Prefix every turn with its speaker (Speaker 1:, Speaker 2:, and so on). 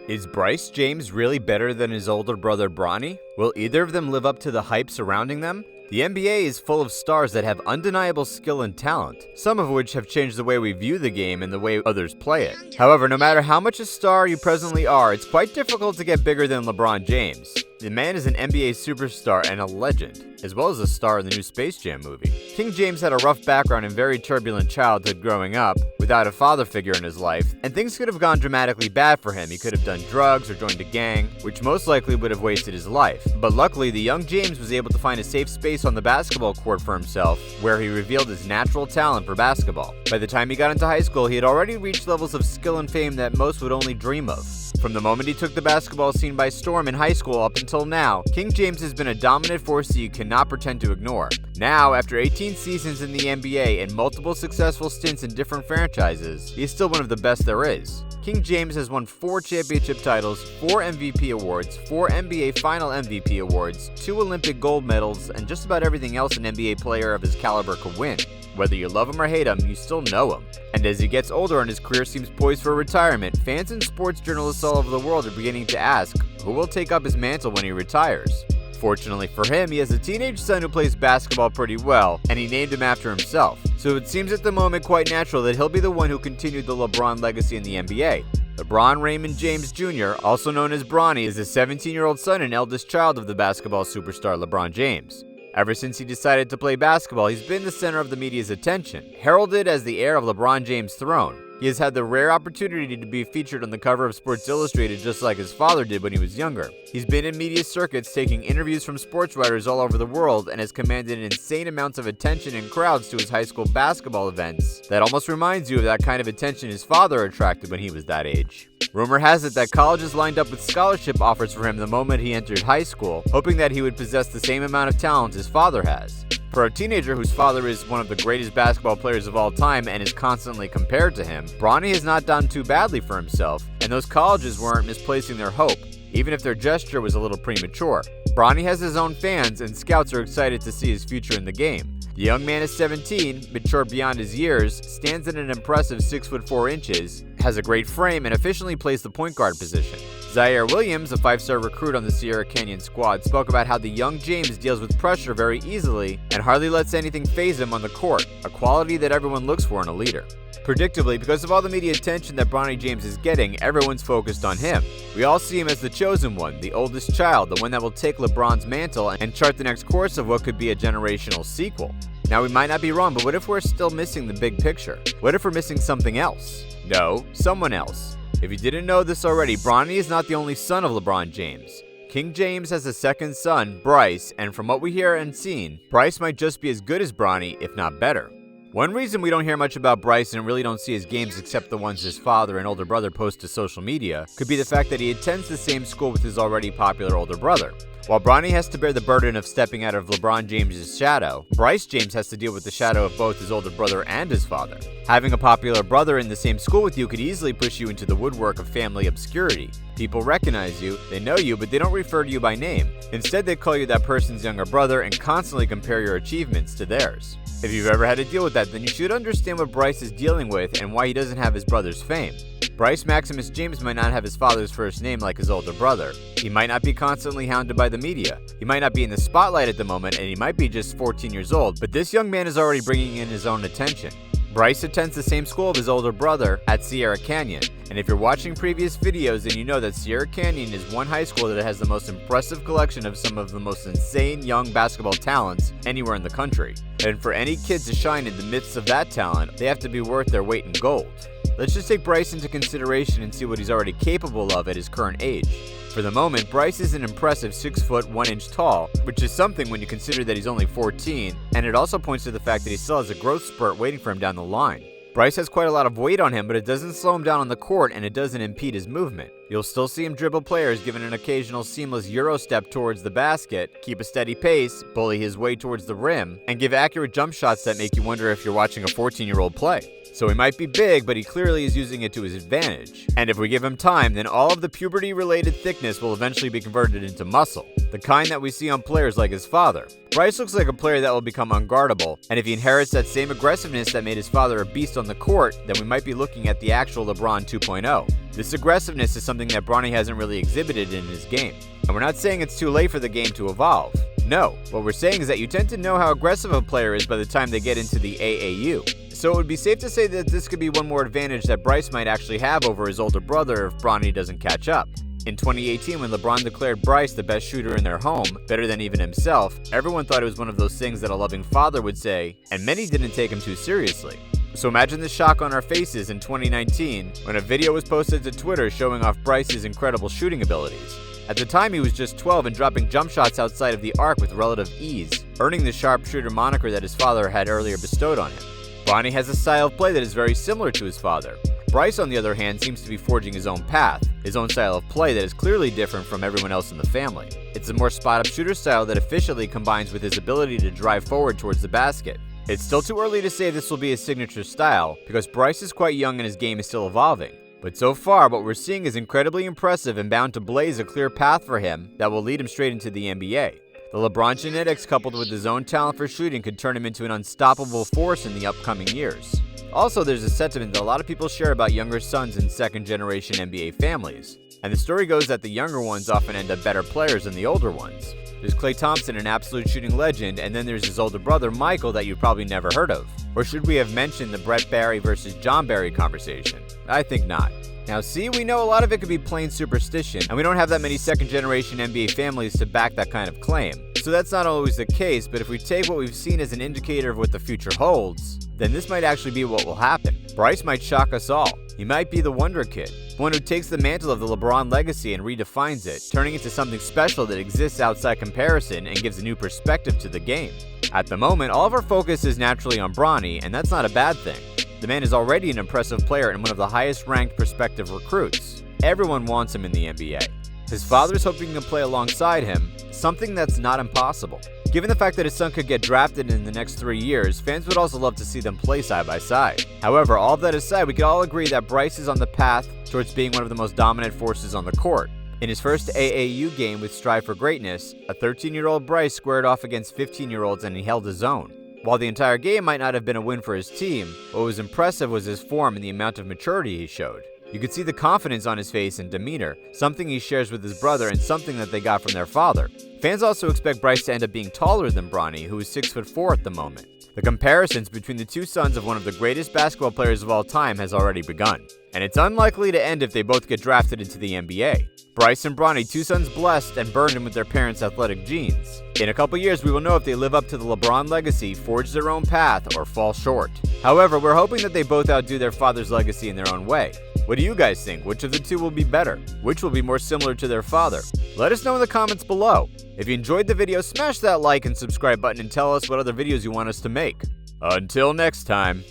Speaker 1: Is Bryce James really better than his older brother Bronny? Will either of them live up to the hype surrounding them? The NBA is full of stars that have undeniable skill and talent, some of which have changed the way we view the game and the way others play it. However, no matter how much a star you presently are, it's quite difficult to get bigger than LeBron James. The man is an NBA superstar and a legend, as well as a star in the new Space Jam movie. King James had a rough background and very turbulent childhood growing up, without a father figure in his life, and things could have gone dramatically bad for him. He could have done drugs or joined a gang, which most likely would have wasted his life. But luckily, the young James was able to find a safe space on the basketball court for himself, where he revealed his natural talent for basketball. By the time he got into high school, he had already reached levels of skill and fame that most would only dream of. From the moment he took the basketball scene by storm in high school up until now, King James has been a dominant force that you cannot pretend to ignore. Now, after 18 seasons in the NBA and multiple successful stints in different franchises, he is still one of the best there is. King James has won 4 championship titles, 4 MVP awards, 4 NBA Final MVP awards, 2 Olympic gold medals, and just about everything else an NBA player of his caliber could win. Whether you love him or hate him, you still know him. And as he gets older and his career seems poised for retirement, fans and sports journalists all over the world are beginning to ask, who will take up his mantle when he retires? Fortunately for him, he has a teenage son who plays basketball pretty well, and he named him after himself. So it seems at the moment quite natural that he'll be the one who continued the LeBron legacy in the NBA. LeBron Raymond James Jr., also known as Bronny, is the 17-year-old son and eldest child of the basketball superstar LeBron James. Ever since he decided to play basketball, he's been the center of the media's attention. Heralded as the heir of LeBron James' throne, he has had the rare opportunity to be featured on the cover of Sports Illustrated just like his father did when he was younger. He's been in media circuits taking interviews from sports writers all over the world and has commanded insane amounts of attention and crowds to his high school basketball events that almost reminds you of that kind of attention his father attracted when he was that age. Rumor has it that colleges lined up with scholarship offers for him the moment he entered high school, hoping that he would possess the same amount of talent his father has. For a teenager whose father is one of the greatest basketball players of all time and is constantly compared to him, Bronny has not done too badly for himself, and those colleges weren't misplacing their hope, even if their gesture was a little premature. Bronny has his own fans, and scouts are excited to see his future in the game. The young man is 17, mature beyond his years, stands at an impressive 6'4", has a great frame, and efficiently plays the point guard position. Zaire Williams, a 5-star recruit on the Sierra Canyon squad, spoke about how the young James deals with pressure very easily and hardly lets anything faze him on the court, a quality that everyone looks for in a leader. Predictably, because of all the media attention that Bronny James is getting, everyone's focused on him. We all see him as the chosen one, the oldest child, the one that will take LeBron's mantle and chart the next course of what could be a generational sequel. Now, we might not be wrong, but what if we're still missing the big picture? What if we're missing something else? No, someone else. If you didn't know this already, Bronny is not the only son of LeBron James. King James has a second son, Bryce, and from what we hear and seen, Bryce might just be as good as Bronny, if not better. One reason we don't hear much about Bryce and really don't see his games except the ones his father and older brother post to social media could be the fact that he attends the same school with his already popular older brother. While Bronny has to bear the burden of stepping out of LeBron James' shadow, Bryce James has to deal with the shadow of both his older brother and his father. Having a popular brother in the same school with you could easily push you into the woodwork of family obscurity. People recognize you, they know you, but they don't refer to you by name. Instead, they call you that person's younger brother and constantly compare your achievements to theirs. If you've ever had to deal with that, then you should understand what Bryce is dealing with and why he doesn't have his brother's fame. Bryce Maximus James might not have his father's first name like his older brother. He might not be constantly hounded by the media. He might not be in the spotlight at the moment, and he might be just 14 years old, but this young man is already bringing in his own attention. Bryce attends the same school of his older brother at Sierra Canyon, and if you're watching previous videos, then you know that Sierra Canyon is one high school that has the most impressive collection of some of the most insane young basketball talents anywhere in the country. And for any kid to shine in the midst of that talent, they have to be worth their weight in gold. Let's just take Bryce into consideration and see what he's already capable of at his current age. For the moment, Bryce is an impressive 6 foot 1 inch tall, which is something when you consider that he's only 14, and it also points to the fact that he still has a growth spurt waiting for him down the line. Bryce has quite a lot of weight on him, but it doesn't slow him down on the court and it doesn't impede his movement. You'll still see him dribble players, give an occasional seamless Euro step towards the basket, keep a steady pace, bully his way towards the rim, and give accurate jump shots that make you wonder if you're watching a 14-year-old play. So he might be big, but he clearly is using it to his advantage. And if we give him time, then all of the puberty-related thickness will eventually be converted into muscle, the kind that we see on players like his father. Bryce looks like a player that will become unguardable, and if he inherits that same aggressiveness that made his father a beast on the court, then we might be looking at the actual LeBron 2.0. This aggressiveness is something that Bronny hasn't really exhibited in his game. And we're not saying it's too late for the game to evolve. No, what we're saying is that you tend to know how aggressive a player is by the time they get into the AAU. So it would be safe to say that this could be one more advantage that Bryce might actually have over his older brother if Bronny doesn't catch up. In 2018, when LeBron declared Bryce the best shooter in their home, better than even himself, everyone thought it was one of those things that a loving father would say, and many didn't take him too seriously. So imagine the shock on our faces in 2019 when a video was posted to Twitter showing off Bryce's incredible shooting abilities. At the time, he was just 12 and dropping jump shots outside of the arc with relative ease, earning the sharpshooter moniker that his father had earlier bestowed on him. Bronny has a style of play that is very similar to his father. Bryce, on the other hand, seems to be forging his own path, his own style of play that is clearly different from everyone else in the family. It's a more spot-up shooter style that efficiently combines with his ability to drive forward towards the basket. It's still too early to say this will be his signature style, because Bryce is quite young and his game is still evolving. But so far, what we're seeing is incredibly impressive and bound to blaze a clear path for him that will lead him straight into the NBA. The LeBron genetics coupled with his own talent for shooting could turn him into an unstoppable force in the upcoming years. Also, there's a sentiment that a lot of people share about younger sons in second-generation NBA families. And the story goes that the younger ones often end up better players than the older ones. There's Klay Thompson, an absolute shooting legend, and then there's his older brother Michael that you've probably never heard of. Or should we have mentioned the Brett Barry versus John Barry conversation? I think not. Now see, we know a lot of it could be plain superstition, and we don't have that many second-generation NBA families to back that kind of claim. So that's not always the case, but if we take what we've seen as an indicator of what the future holds, then this might actually be what will happen. Bryce might shock us all. He might be the wonder kid, one who takes the mantle of the LeBron legacy and redefines it, turning it into something special that exists outside comparison and gives a new perspective to the game. At the moment, all of our focus is naturally on Bronny, and that's not a bad thing. The man is already an impressive player and one of the highest ranked prospective recruits. Everyone wants him in the NBA. His father is hoping to play alongside him, something that's not impossible. Given the fact that his son could get drafted in the next 3 years, fans would also love to see them play side by side. However, all of that aside, we could all agree that Bryce is on the path towards being one of the most dominant forces on the court. In his first AAU game with Strive for Greatness, a 13-year-old Bryce squared off against 15-year-olds and he held his own. While the entire game might not have been a win for his team, what was impressive was his form and the amount of maturity he showed. You could see the confidence on his face and demeanor, something he shares with his brother and something that they got from their father. Fans also expect Bryce to end up being taller than Bronny, who is 6'4" at the moment. The comparisons between the two sons of one of the greatest basketball players of all time has already begun. And it's unlikely to end if they both get drafted into the NBA. Bryce and Bronny, two sons blessed and burdened with their parents' athletic genes. In a couple years, we will know if they live up to the LeBron legacy, forge their own path, or fall short. However, we're hoping that they both outdo their father's legacy in their own way. What do you guys think? Which of the two will be better? Which will be more similar to their father? Let us know in the comments below. If you enjoyed the video, smash that like and subscribe button and tell us what other videos you want us to make. Until next time.